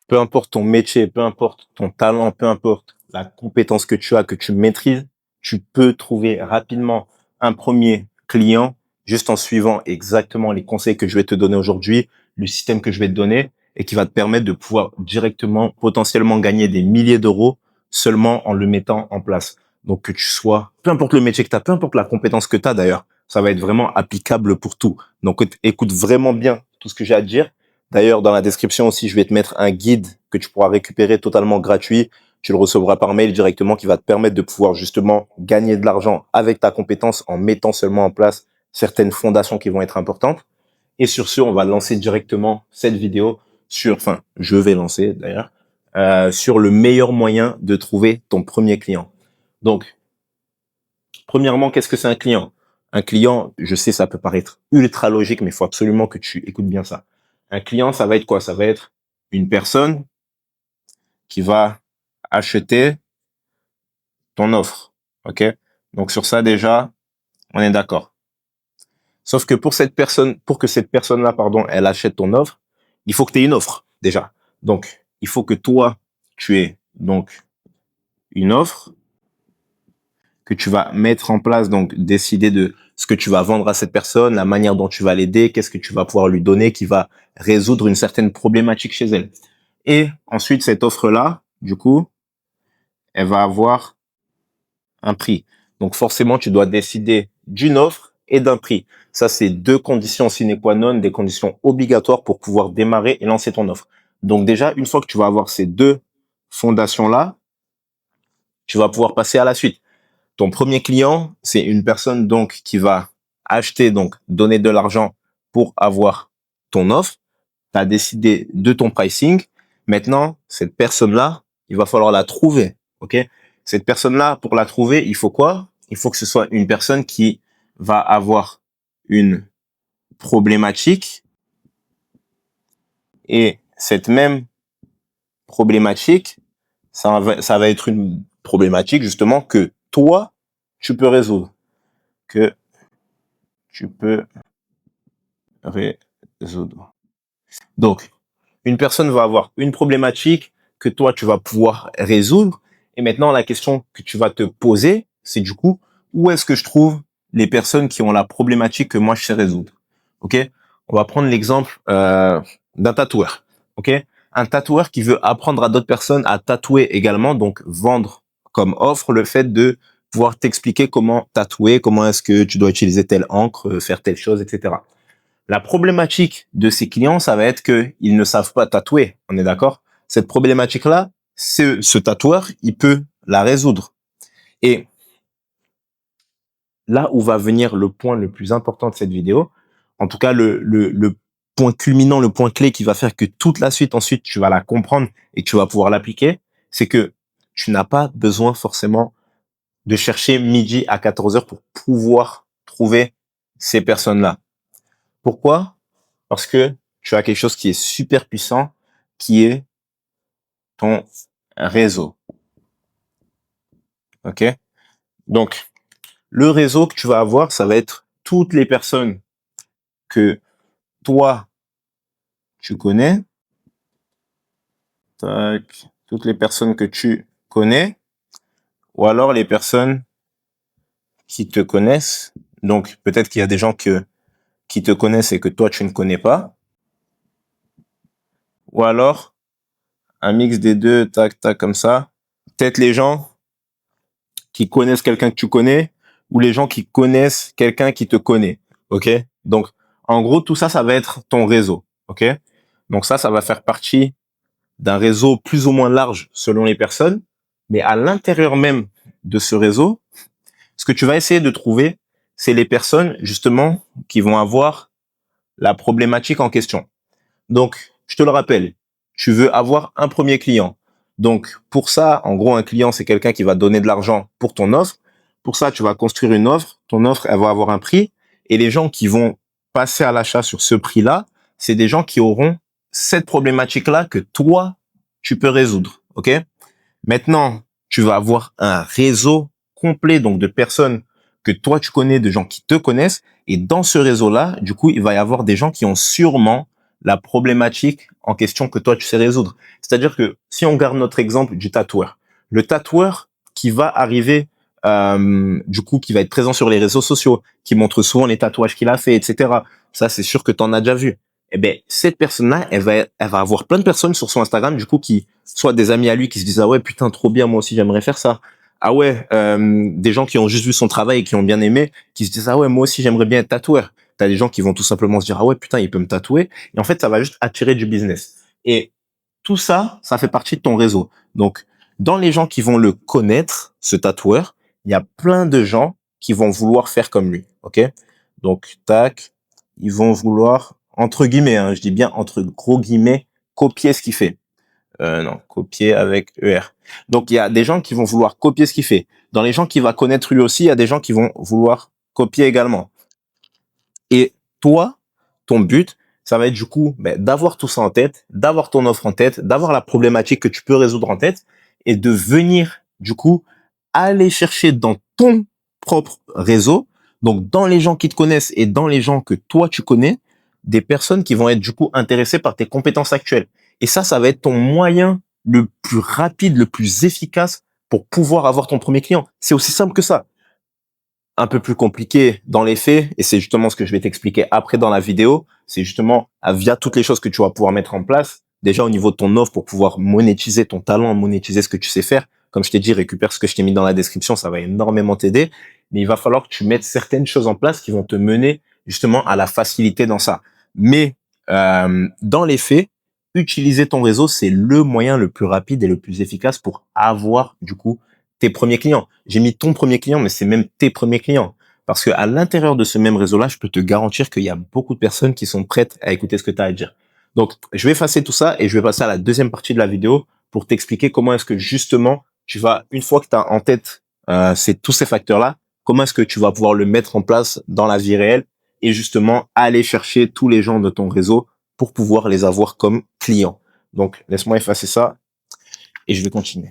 peu importe ton métier, peu importe ton talent, peu importe la compétence que tu as, que tu maîtrises, tu peux trouver rapidement un premier client juste en suivant exactement les conseils que je vais te donner aujourd'hui, le système que je vais te donner et qui va te permettre de pouvoir directement, potentiellement gagner des milliers d'euros seulement en le mettant en place. Donc que tu sois, peu importe le métier que tu as, peu importe la compétence que tu as d'ailleurs, ça va être vraiment applicable pour tout. Donc écoute vraiment bien tout ce que j'ai à te dire. D'ailleurs, dans la description aussi, je vais te mettre un guide que tu pourras récupérer totalement gratuit. Tu le recevras par mail directement qui va te permettre de pouvoir justement gagner de l'argent avec ta compétence en mettant seulement en place certaines fondations qui vont être importantes. Et sur ce, on va lancer directement cette vidéo je vais lancer d'ailleurs, sur le meilleur moyen de trouver ton premier client. Donc, premièrement, qu'est-ce que c'est un client? Un client, je sais, ça peut paraître ultra logique, mais il faut absolument que tu écoutes bien ça. Un client, ça va être quoi? Ça va être une personne qui va acheter ton offre. OK? Donc, sur ça, déjà, on est d'accord. Sauf que pour que cette personne-là, pardon, elle achète ton offre, il faut que tu aies une offre, déjà. Donc, il faut que toi, tu aies, donc, une offre que tu vas mettre en place, donc décider de ce que tu vas vendre à cette personne, la manière dont tu vas l'aider, qu'est-ce que tu vas pouvoir lui donner qui va résoudre une certaine problématique chez elle. Et ensuite, cette offre-là, du coup, elle va avoir un prix. Donc forcément, tu dois décider d'une offre et d'un prix. Ça, c'est deux conditions sine qua non, des conditions obligatoires pour pouvoir démarrer et lancer ton offre. Donc déjà, une fois que tu vas avoir ces deux fondations-là, tu vas pouvoir passer à la suite. Ton premier client, c'est une personne donc qui va acheter, donc donner de l'argent pour avoir ton offre. Tu as décidé de ton pricing. Maintenant, cette personne-là, il va falloir la trouver. OK? Cette personne-là, pour la trouver, il faut quoi? Il faut que ce soit une personne qui va avoir une problématique et cette même problématique, ça va être une problématique justement que toi, tu peux résoudre. Que tu peux résoudre. Donc, une personne va avoir une problématique que toi, tu vas pouvoir résoudre. Et maintenant, la question que tu vas te poser, c'est du coup, où est-ce que je trouve les personnes qui ont la problématique que moi, je sais résoudre? OK? On va prendre l'exemple d'un tatoueur. OK? Un tatoueur qui veut apprendre à d'autres personnes à tatouer également, donc vendre comme offre le fait de pouvoir t'expliquer comment tatouer, comment est-ce que tu dois utiliser telle encre, faire telle chose, etc. La problématique de ces clients, ça va être qu'ils ne savent pas tatouer. On est d'accord? Cette problématique-là, ce tatoueur, il peut la résoudre. Et là où va venir le point le plus important de cette vidéo, en tout cas le point culminant, le point clé qui va faire que toute la suite ensuite tu vas la comprendre et que tu vas pouvoir l'appliquer, c'est que tu n'as pas besoin forcément de chercher midi à 14 heures pour pouvoir trouver ces personnes-là. Pourquoi? Parce que tu as quelque chose qui est super puissant, qui est ton réseau. OK? Donc, le réseau que tu vas avoir, ça va être toutes les personnes que toi, tu connais. Tac. Toutes les personnes que tu connais. Ou alors les personnes qui te connaissent. Donc, peut-être qu'il y a des gens qui te connaissent et que toi, tu ne connais pas. Ou alors, un mix des deux, tac, tac, comme ça. Peut-être les gens qui connaissent quelqu'un que tu connais ou les gens qui connaissent quelqu'un qui te connaît. OK? Donc, en gros, tout ça, ça va être ton réseau. OK? Donc ça va faire partie d'un réseau plus ou moins large selon les personnes. Mais à l'intérieur même de ce réseau, ce que tu vas essayer de trouver, c'est les personnes, justement, qui vont avoir la problématique en question. Donc, je te le rappelle, tu veux avoir un premier client. Donc, pour ça, en gros, un client, c'est quelqu'un qui va donner de l'argent pour ton offre. Pour ça, tu vas construire une offre. Ton offre, elle va avoir un prix. Et les gens qui vont passer à l'achat sur ce prix-là, c'est des gens qui auront cette problématique-là que toi, tu peux résoudre. OK? Maintenant, tu vas avoir un réseau complet, donc de personnes que toi, tu connais, de gens qui te connaissent. Et dans ce réseau-là, du coup, il va y avoir des gens qui ont sûrement la problématique en question que toi, tu sais résoudre. C'est-à-dire que si on garde notre exemple du tatoueur, le tatoueur qui va arriver, du coup, qui va être présent sur les réseaux sociaux, qui montre souvent les tatouages qu'il a fait, etc. Ça, c'est sûr que tu en as déjà vu. Eh ben, cette personne-là, elle va avoir plein de personnes sur son Instagram, du coup, qui, soit des amis à lui qui se disent, ah ouais, putain, trop bien, moi aussi, j'aimerais faire ça. Ah ouais, des gens qui ont juste vu son travail et qui ont bien aimé, qui se disent, ah ouais, moi aussi, j'aimerais bien être tatoueur. T'as des gens qui vont tout simplement se dire, ah ouais, putain, il peut me tatouer. Et en fait, ça va juste attirer du business. Et tout ça, ça fait partie de ton réseau. Donc, dans les gens qui vont le connaître, ce tatoueur, il y a plein de gens qui vont vouloir faire comme lui. OK? Donc, tac, ils vont vouloir, entre guillemets, hein, je dis bien entre gros guillemets, copier ce qu'il fait. Non, copier avec ER. Donc, il y a des gens qui vont vouloir copier ce qu'il fait. Dans les gens qu'il va connaître lui aussi, il y a des gens qui vont vouloir copier également. Et toi, ton but, ça va être du coup d'avoir tout ça en tête, d'avoir ton offre en tête, d'avoir la problématique que tu peux résoudre en tête et de venir du coup aller chercher dans ton propre réseau, donc dans les gens qui te connaissent et dans les gens que toi tu connais, des personnes qui vont être du coup intéressées par tes compétences actuelles. Et ça va être ton moyen le plus rapide, le plus efficace pour pouvoir avoir ton premier client. C'est aussi simple que ça. Un peu plus compliqué dans les faits, et c'est justement ce que je vais t'expliquer après dans la vidéo, c'est justement via toutes les choses que tu vas pouvoir mettre en place, déjà au niveau de ton offre pour pouvoir monétiser ton talent, monétiser ce que tu sais faire. Comme je t'ai dit, récupère ce que je t'ai mis dans la description, ça va énormément t'aider, mais il va falloir que tu mettes certaines choses en place qui vont te mener justement à la facilité dans ça. Mais dans les faits, utiliser ton réseau, c'est le moyen le plus rapide et le plus efficace pour avoir du coup tes premiers clients. J'ai mis ton premier client, mais c'est même tes premiers clients. Parce que à l'intérieur de ce même réseau-là, je peux te garantir qu'il y a beaucoup de personnes qui sont prêtes à écouter ce que tu as à dire. Donc, je vais effacer tout ça et je vais passer à la deuxième partie de la vidéo pour t'expliquer comment est-ce que justement, tu vas, une fois que tu as en tête tous ces facteurs-là, comment est-ce que tu vas pouvoir le mettre en place dans la vie réelle et justement aller chercher tous les gens de ton réseau pour pouvoir les avoir comme clients. Donc, laisse-moi effacer ça et je vais continuer.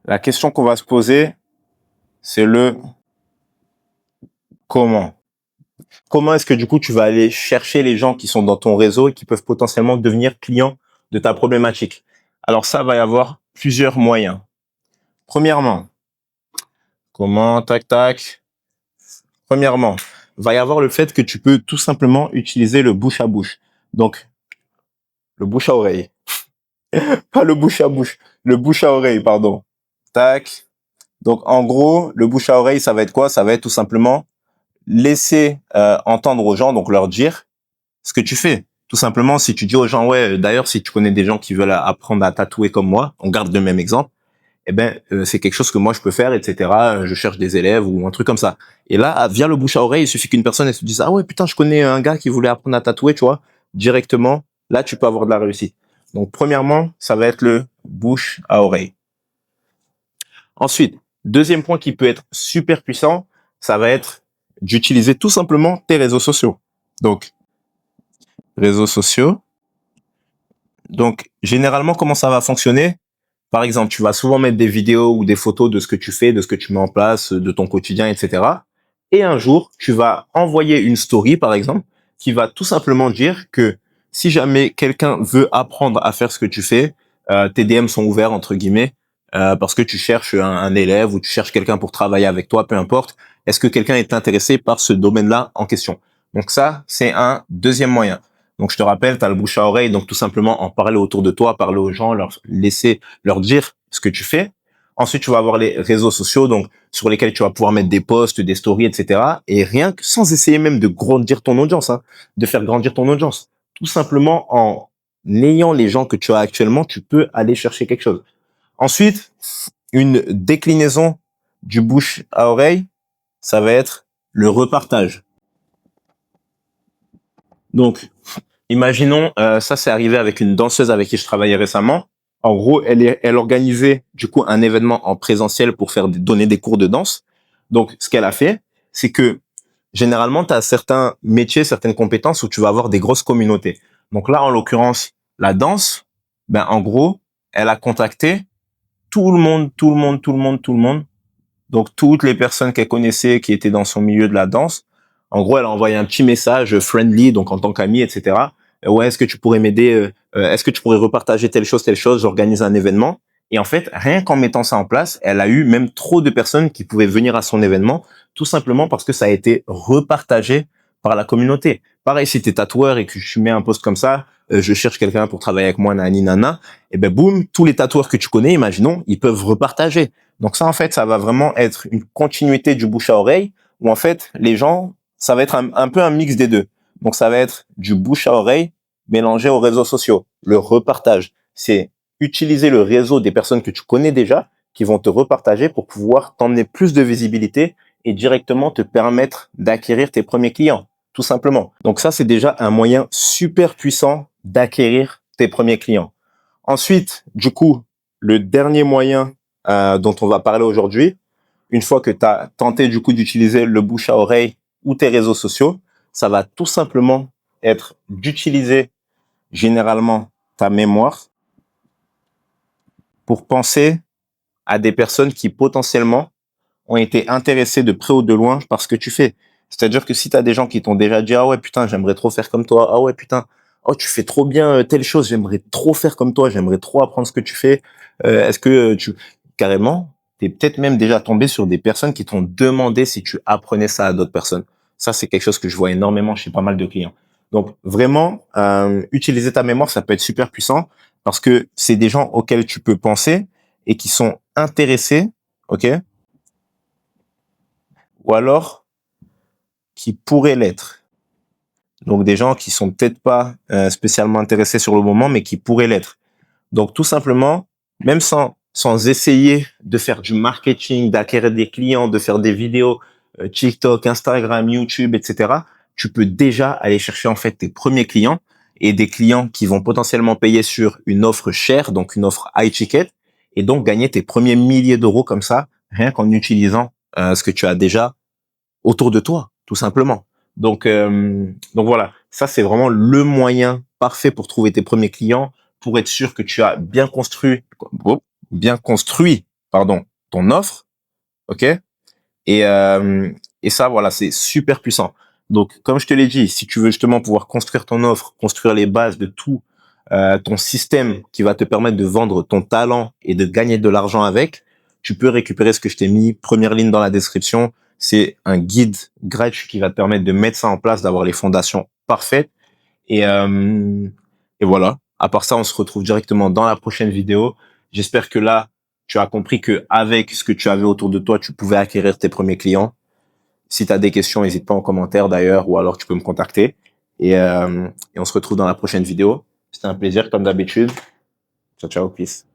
La question qu'on va se poser, c'est le comment. Comment est-ce que du coup tu vas aller chercher les gens qui sont dans ton réseau et qui peuvent potentiellement devenir clients de ta problématique? Alors ça va y avoir plusieurs moyens. Premièrement, comment, tac, tac. Premièrement, va y avoir le fait que tu peux tout simplement utiliser le bouche à bouche. Donc, le bouche à oreille. Pas le bouche à bouche. Le bouche à oreille, pardon. Tac. Donc, en gros, le bouche à oreille, ça va être quoi? Ça va être tout simplement laisser entendre aux gens, donc leur dire ce que tu fais. Tout simplement, si tu dis aux gens, ouais, d'ailleurs, si tu connais des gens qui veulent apprendre à tatouer comme moi, on garde le même exemple, eh ben, c'est quelque chose que moi je peux faire, etc. Je cherche des élèves ou un truc comme ça. Et là, via le bouche à oreille, il suffit qu'une personne elle se dise, ah ouais, putain, je connais un gars qui voulait apprendre à tatouer, tu vois, directement, là, tu peux avoir de la réussite. Donc, premièrement, ça va être le bouche à oreille. Ensuite, deuxième point qui peut être super puissant, ça va être d'utiliser tout simplement tes réseaux sociaux. Donc, réseaux sociaux. Donc, généralement, comment ça va fonctionner? Par exemple, tu vas souvent mettre des vidéos ou des photos de ce que tu fais, de ce que tu mets en place, de ton quotidien, etc. Et un jour, tu vas envoyer une story, par exemple, qui va tout simplement dire que si jamais quelqu'un veut apprendre à faire ce que tu fais, tes DM sont ouverts, entre guillemets, parce que tu cherches un élève ou tu cherches quelqu'un pour travailler avec toi, peu importe. Est-ce que quelqu'un est intéressé par ce domaine-là en question? Donc ça, c'est un deuxième moyen. Donc je te rappelle, tu as le bouche à oreille, donc tout simplement en parler autour de toi, parler aux gens, leur dire ce que tu fais. Ensuite, tu vas avoir les réseaux sociaux, donc sur lesquels tu vas pouvoir mettre des posts, des stories, etc. Et rien que sans essayer même de grandir ton audience, hein, de faire grandir ton audience. Tout simplement en ayant les gens que tu as actuellement, tu peux aller chercher quelque chose. Ensuite, une déclinaison du bouche à oreille, ça va être le repartage. Donc, imaginons, ça c'est arrivé avec une danseuse avec qui je travaillais récemment. En gros, elle organisait du coup un événement en présentiel pour donner des cours de danse. Donc, ce qu'elle a fait, c'est que généralement, tu as certains métiers, certaines compétences où tu vas avoir des grosses communautés. Donc là, en l'occurrence, la danse, ben en gros, elle a contacté tout le monde, tout le monde, tout le monde, tout le monde. Donc toutes les personnes qu'elle connaissait qui étaient dans son milieu de la danse En gros, elle a envoyé un petit message friendly, donc en tant qu'ami, etc. Ouais, est-ce que tu pourrais m'aider? Est-ce que tu pourrais repartager telle chose, telle chose? J'organise un événement. Et en fait, rien qu'en mettant ça en place, elle a eu même trop de personnes qui pouvaient venir à son événement, tout simplement parce que ça a été repartagé par la communauté. Pareil, si tu es tatoueur et que tu mets un post comme ça, je cherche quelqu'un pour travailler avec moi, nani nana, et ben boum, tous les tatoueurs que tu connais, imaginons, ils peuvent repartager. Donc ça, en fait, ça va vraiment être une continuité du bouche à oreille, où en fait, les gens, ça va être un peu un mix des deux. Donc ça va être du bouche à oreille mélangé aux réseaux sociaux. Le repartage, c'est utiliser le réseau des personnes que tu connais déjà, qui vont te repartager pour pouvoir t'emmener plus de visibilité et directement te permettre d'acquérir tes premiers clients, tout simplement. Donc ça, c'est déjà un moyen super puissant d'acquérir tes premiers clients. Ensuite, du coup, le dernier moyen dont on va parler aujourd'hui, une fois que tu as tenté du coup d'utiliser le bouche à oreille ou tes réseaux sociaux, ça va tout simplement être d'utiliser généralement ta mémoire pour penser à des personnes qui potentiellement ont été intéressés de près ou de loin par ce que tu fais. C'est-à-dire que si tu as des gens qui t'ont déjà dit « Ah ouais, putain, j'aimerais trop faire comme toi. Ah ouais, putain, oh, tu fais trop bien telle chose. J'aimerais trop faire comme toi. J'aimerais trop apprendre ce que tu fais. Est-ce que tu... » Carrément, tu es peut-être même déjà tombé sur des personnes qui t'ont demandé si tu apprenais ça à d'autres personnes. Ça, c'est quelque chose que je vois énormément chez pas mal de clients. Donc, vraiment, utiliser ta mémoire, ça peut être super puissant parce que c'est des gens auxquels tu peux penser et qui sont intéressés, ok, ou alors qui pourraient l'être. Donc des gens qui sont peut-être pas spécialement intéressés sur le moment, mais qui pourraient l'être. Donc tout simplement, même sans essayer de faire du marketing, d'acquérir des clients, de faire des vidéos TikTok, Instagram, YouTube, etc., tu peux déjà aller chercher en fait tes premiers clients et des clients qui vont potentiellement payer sur une offre chère, donc une offre high ticket, et donc gagner tes premiers milliers d'euros comme ça, rien qu'en utilisant ce que tu as déjà autour de toi, tout simplement. Donc voilà, ça c'est vraiment le moyen parfait pour trouver tes premiers clients, pour être sûr que tu as bien construit, pardon, ton offre, ok. Et ça, voilà, c'est super puissant. Donc, comme je te l'ai dit, si tu veux justement pouvoir construire ton offre, construire les bases de tout ton système qui va te permettre de vendre ton talent et de gagner de l'argent avec, tu peux récupérer ce que je t'ai mis, première ligne dans la description. C'est un guide gratuit qui va te permettre de mettre ça en place, d'avoir les fondations parfaites. Et, euh, et voilà. À part ça, on se retrouve directement dans la prochaine vidéo. J'espère que là, tu as compris que avec ce que tu avais autour de toi, tu pouvais acquérir tes premiers clients. Si tu as des questions, n'hésite pas en commentaire d'ailleurs, ou alors tu peux me contacter. Et on se retrouve dans la prochaine vidéo. C'était un plaisir comme d'habitude. Ciao, ciao, peace.